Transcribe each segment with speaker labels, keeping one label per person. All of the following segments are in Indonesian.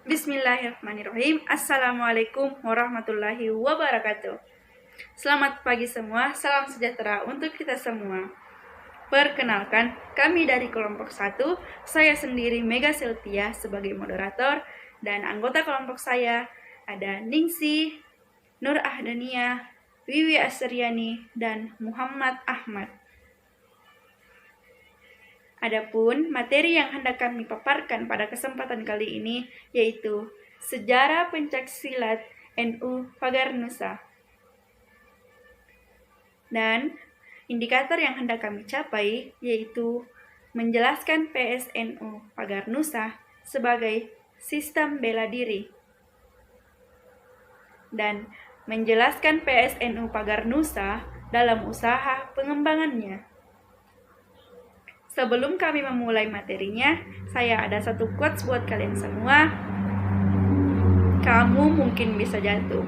Speaker 1: Bismillahirrahmanirrahim. Assalamualaikum warahmatullahi wabarakatuh. Selamat pagi semua, salam sejahtera untuk kita semua. Perkenalkan, kami dari kelompok 1, saya sendiri Mega Silvia sebagai moderator, dan anggota kelompok saya ada Ningsih, Nur Ahdania, Wiwi Asriani, dan Muhammad Ahmad. Adapun materi yang hendak kami paparkan pada kesempatan kali ini yaitu Sejarah Pencaksilat NU Pagar Nusa. Dan indikator yang hendak kami capai yaitu menjelaskan PSNU Pagar Nusa sebagai sistem bela diri dan menjelaskan PSNU Pagar Nusa dalam usaha pengembangannya. Sebelum kami memulai materinya, saya ada satu quotes buat kalian semua. Kamu mungkin bisa jatuh,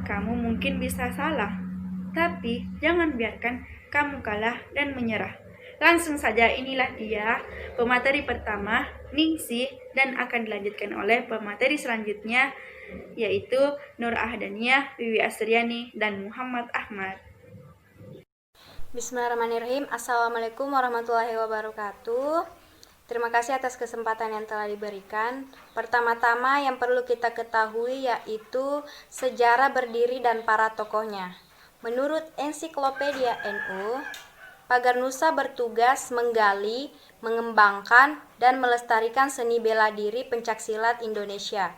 Speaker 1: kamu mungkin bisa salah, tapi jangan biarkan kamu kalah dan menyerah. Langsung saja, inilah dia pemateri pertama, Ningsih, dan akan dilanjutkan oleh pemateri selanjutnya, yaitu Nur Ahdania, Wiwi Asriani, dan Muhammad Ahmad.
Speaker 2: Bismillahirrahmanirrahim. Assalamualaikum warahmatullahi wabarakatuh. Terima kasih atas kesempatan yang telah diberikan. Pertama-tama yang perlu kita ketahui yaitu sejarah berdiri dan para tokohnya. Menurut Ensiklopedia NU, Pagar Nusa bertugas menggali, mengembangkan, dan melestarikan seni bela diri pencaksilat Indonesia.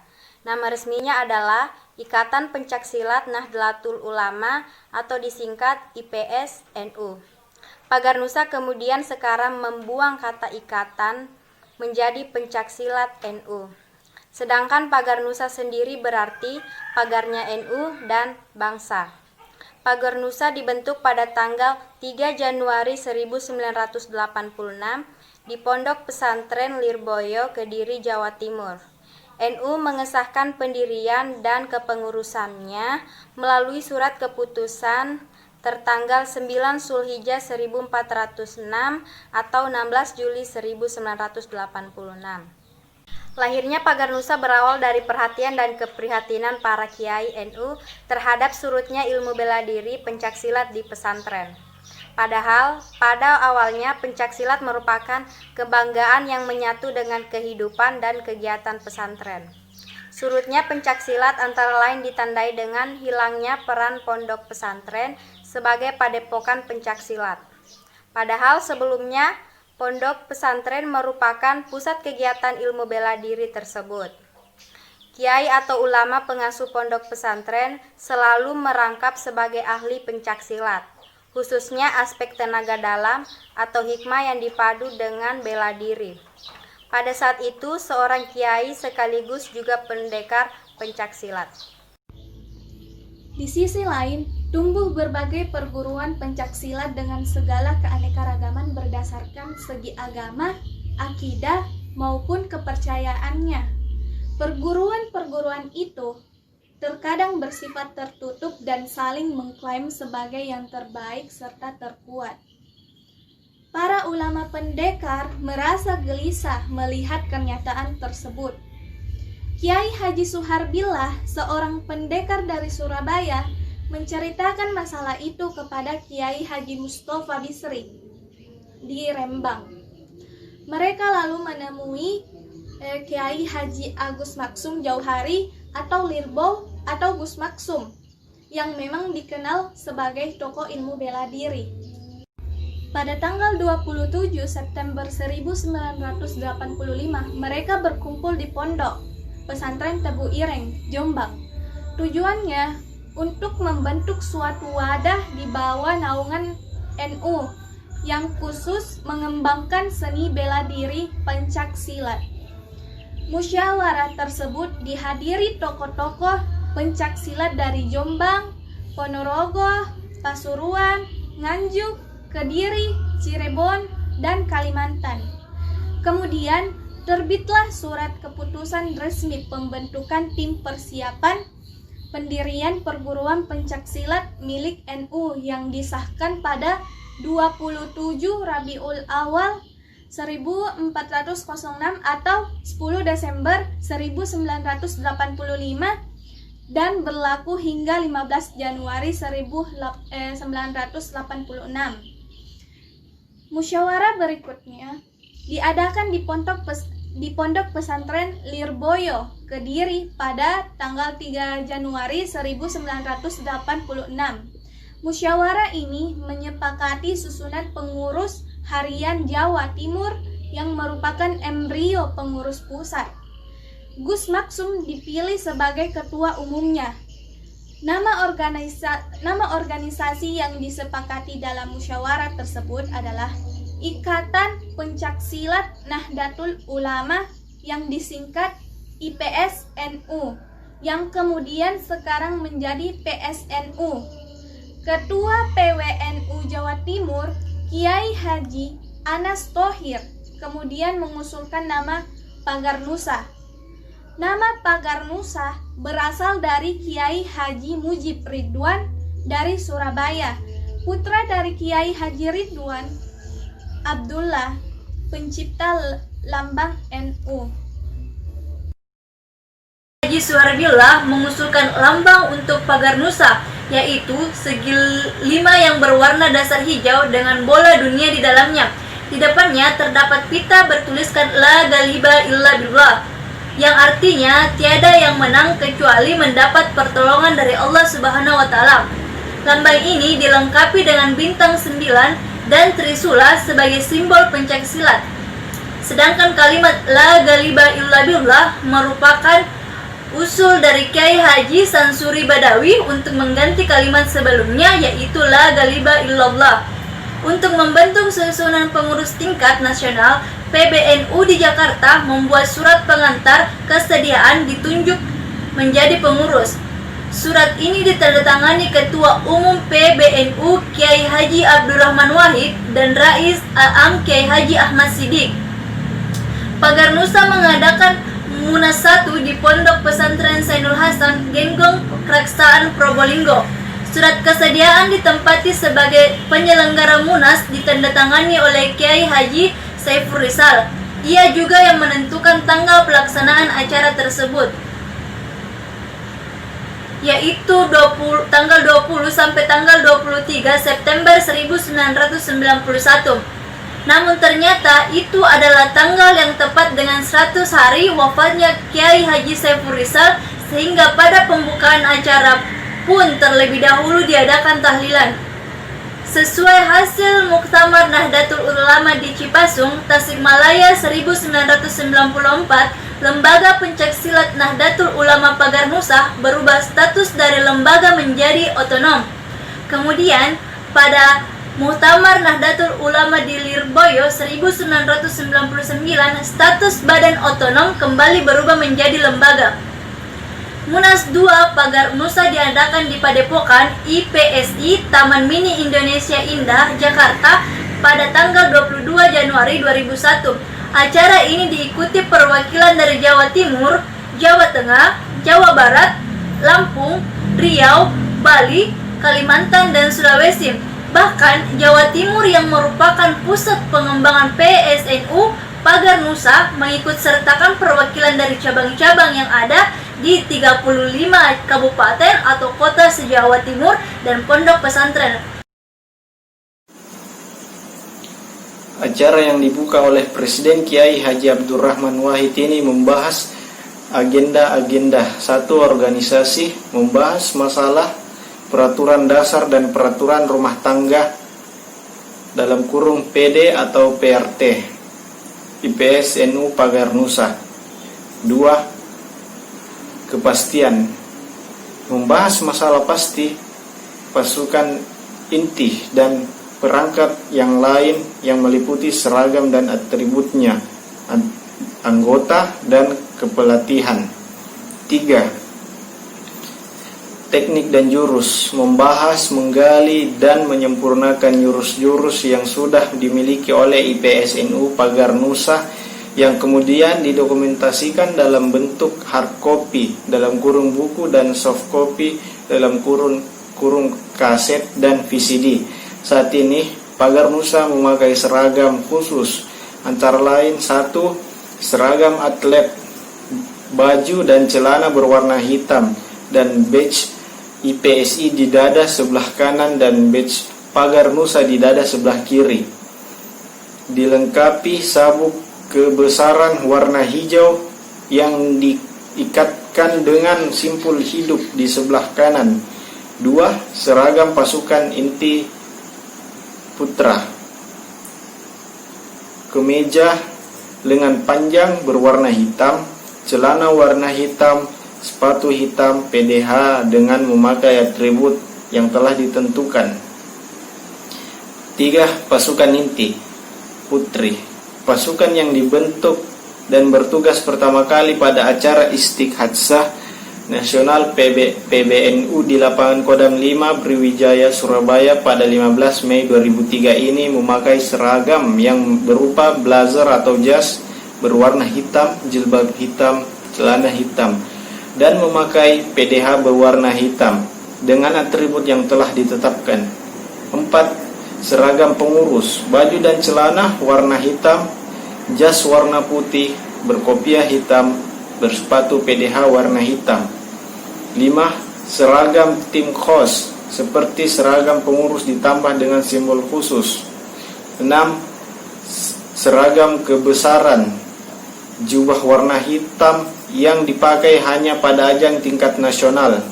Speaker 2: Nama resminya adalah Ikatan Pencaksilat Nahdlatul Ulama atau disingkat IPS-NU. Pagar Nusa kemudian sekarang membuang kata ikatan menjadi Pencaksilat NU. Sedangkan Pagar Nusa sendiri berarti pagarnya NU dan bangsa. Pagar Nusa dibentuk pada tanggal 3 Januari 1986 di Pondok Pesantren Lirboyo, Kediri, Jawa Timur. NU mengesahkan pendirian dan kepengurusannya melalui surat keputusan tertanggal 9 Zulhijjah 1406 atau 16 Juli 1986. Lahirnya Pagar Nusa berawal dari perhatian dan keprihatinan para kiai NU terhadap surutnya ilmu bela diri pencaksilat di pesantren. Padahal pada awalnya pencaksilat merupakan kebanggaan yang menyatu dengan kehidupan dan kegiatan pesantren. Surutnya pencaksilat antara lain ditandai dengan hilangnya peran pondok pesantren sebagai padepokan pencaksilat. Padahal sebelumnya pondok pesantren merupakan pusat kegiatan ilmu bela diri tersebut. Kiai atau ulama pengasuh pondok pesantren selalu merangkap sebagai ahli pencaksilat, khususnya aspek tenaga dalam atau hikmah yang dipadu dengan bela diri. Pada saat itu, seorang kiai sekaligus juga pendekar pencaksilat.
Speaker 3: Di sisi lain, tumbuh berbagai perguruan pencaksilat dengan segala keanekaragaman berdasarkan segi agama, akidah, maupun kepercayaannya. Perguruan-perguruan itu terkadang bersifat tertutup dan saling mengklaim sebagai yang terbaik serta terkuat. Para ulama pendekar merasa gelisah melihat kenyataan tersebut. Kiai Haji Suharbillah, seorang pendekar dari Surabaya, menceritakan masalah itu kepada Kiai Haji Mustafa Bisri di Rembang. Mereka lalu menemui Kiai Haji Agus Maksum Jauhari atau Lirbow atau Gus Maksum yang memang dikenal sebagai tokoh ilmu bela diri. Pada tanggal 27 September 1985 mereka berkumpul di pondok pesantren Tebu Ireng, Jombang. Tujuannya untuk membentuk suatu wadah di bawah naungan NU yang khusus mengembangkan seni bela diri pencaksilat. Musyawarah tersebut dihadiri tokoh-tokoh pencaksilat dari Jombang, Ponorogo, Pasuruan, Nganjuk, Kediri, Cirebon, dan Kalimantan. Kemudian terbitlah surat keputusan resmi pembentukan tim persiapan pendirian perguruan pencaksilat milik NU yang disahkan pada 27 Rabiul Awal 1406 atau 10 Desember 1985 dan berlaku hingga 15 Januari 1986. Musyawarah berikutnya diadakan di Pondok Pesantren Lirboyo, Kediri pada tanggal 3 Januari 1986. Musyawarah ini menyepakati susunan pengurus harian Jawa Timur yang merupakan embrio pengurus pusat. Gus Maksum dipilih sebagai ketua umumnya. Nama organisasi yang disepakati dalam musyawarah tersebut adalah Ikatan Pencaksilat Nahdlatul Ulama yang disingkat IPSNU, yang kemudian sekarang menjadi PSNU. Ketua PWNU Jawa Timur, Kiai Haji Anas Thohir, kemudian mengusulkan nama Pagar Nusa. Nama Pagar Nusa berasal dari Kiai Haji Mujib Ridwan dari Surabaya, putra dari Kiai Haji Ridwan Abdullah, pencipta lambang NU.
Speaker 4: Haji Suharbillah mengusulkan lambang untuk Pagar Nusa, yaitu segi 5 yang berwarna dasar hijau dengan bola dunia di dalamnya. Di depannya terdapat pita bertuliskan La Ghaliba Illa Billah, yang artinya tiada yang menang kecuali mendapat pertolongan dari Allah Subhanahu wa Ta'ala. Lambang ini dilengkapi dengan bintang 9 dan trisula sebagai simbol pencaksilat. Sedangkan kalimat La Ghaliba Illa Billah merupakan usul dari Kiai Haji Sansuri Badawi untuk mengganti kalimat sebelumnya, yaitu La Ghaliba Illallah. Untuk membentuk susunan pengurus tingkat nasional, PBNU di Jakarta membuat surat pengantar kesediaan ditunjuk menjadi pengurus. Surat ini ditandatangani Ketua Umum PBNU Kiai Haji Abdurrahman Wahid dan Rais Am Kiai Haji Ahmad Siddiq. Pagar Nusa mengadakan Munas 1 di Pondok Pesantren Zainul Hasan, Genggong, Kraksaan, Probolinggo. Surat kesediaan ditempati sebagai penyelenggara Munas ditandatangani oleh Kiai Haji Saiful Rizal. Ia juga yang menentukan tanggal pelaksanaan acara tersebut, yaitu tanggal 20 sampai tanggal 23 September 1991. Namun ternyata itu adalah tanggal yang tepat dengan 100 hari wafatnya Kiai Haji Saiful Rizal, sehingga pada pembukaan acara pun terlebih dahulu diadakan tahlilan. Sesuai hasil Muktamar Nahdlatul Ulama di Cipasung, Tasikmalaya 1994, Lembaga Pencaksilat Nahdlatul Ulama Pagar Nusa berubah status dari lembaga menjadi otonom. Kemudian pada Muktamar Nahdlatul Ulama di Lirboyo 1999, status badan otonom kembali berubah menjadi lembaga. Munas 2 Pagar Nusa diadakan di Padepokan IPSI Taman Mini Indonesia Indah, Jakarta pada tanggal 22 Januari 2001. Acara ini diikuti perwakilan dari Jawa Timur, Jawa Tengah, Jawa Barat, Lampung, Riau, Bali, Kalimantan, dan Sulawesi. Bahkan Jawa Timur yang merupakan pusat pengembangan PSNU Pagar Nusa mengikut sertakan perwakilan dari cabang-cabang yang ada di 35 kabupaten atau kota se-Jawa Timur dan pondok pesantren.
Speaker 5: Acara yang dibuka oleh Presiden Kiai Haji Abdurrahman Wahid ini membahas agenda-agenda satu organisasi, membahas masalah peraturan dasar dan peraturan rumah tangga dalam kurung PD atau PRT IPSNU Pagar Nusa. 2. Kepastian, membahas masalah pasti, pasukan inti dan perangkat yang lain yang meliputi seragam dan atributnya, anggota dan kepelatihan. 3. Teknik dan jurus, membahas, menggali, dan menyempurnakan jurus-jurus yang sudah dimiliki oleh IPSNU Pagar Nusa yang kemudian didokumentasikan dalam bentuk hard copy dalam kurung buku dan soft copy dalam kurung kaset dan VCD. Saat ini Pagar Nusa memakai seragam khusus antara lain: 1. Seragam atlet, baju dan celana berwarna hitam dan badge IPSI di dada sebelah kanan dan badge Pagar Nusa di dada sebelah kiri. Dilengkapi sabuk kebesaran warna hijau yang diikatkan dengan simpul hidup di sebelah kanan. 2. Seragam pasukan inti putra, kemeja lengan panjang berwarna hitam, celana warna hitam, sepatu hitam, PDH dengan memakai atribut yang telah ditentukan. 3. Pasukan inti putri, pasukan yang dibentuk dan bertugas pertama kali pada acara Istikhatsah Nasional PBNU di lapangan Kodam 5 Brawijaya Surabaya pada 15 Mei 2003 ini memakai seragam yang berupa blazer atau jas berwarna hitam, jilbab hitam, celana hitam, dan memakai PDH berwarna hitam dengan atribut yang telah ditetapkan. 4. Seragam pengurus, baju dan celana warna hitam, jas warna putih, berkopiah hitam, bersepatu PDH warna hitam. 5. Seragam tim KOS seperti seragam pengurus ditambah dengan simbol khusus. 6. Seragam kebesaran, jubah warna hitam yang dipakai hanya pada ajang tingkat nasional.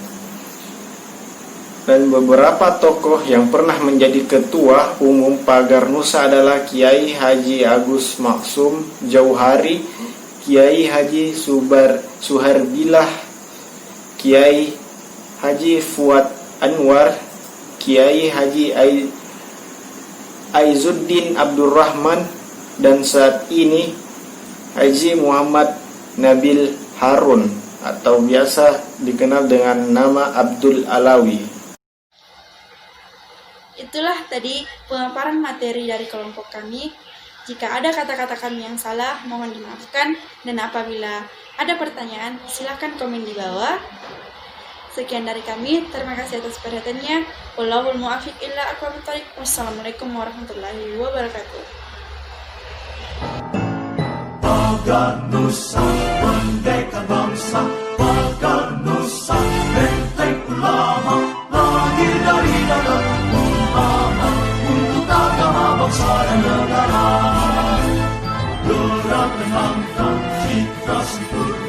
Speaker 5: Dan beberapa tokoh yang pernah menjadi ketua umum Pagar Nusa adalah Kiai Haji Agus Maksum Jauhari, Kiai Haji Suharbilah, Kiai Haji Fuad Anwar, Kiai Haji Aizuddin Abdurrahman, dan saat ini Haji Muhammad Nabil Harun atau biasa dikenal dengan nama Abdul Alawi.
Speaker 1: Itulah tadi pemaparan materi dari kelompok kami. Jika ada kata-kata kami yang salah, mohon dimaafkan. Dan apabila ada pertanyaan, silakan komen di bawah. Sekian dari kami. Terima kasih atas perhatiannya. Wallahul muwaffiq illa aqwamit thoriq. Wassalamualaikum warahmatullahi wabarakatuh.
Speaker 6: Pagar Nusa, merdeka bangsa. Pagar Nusa, benteng ulama, lahir dari dalam umpama untuk agama, bangsa dan negara. Gerak menangkan citra sempurna.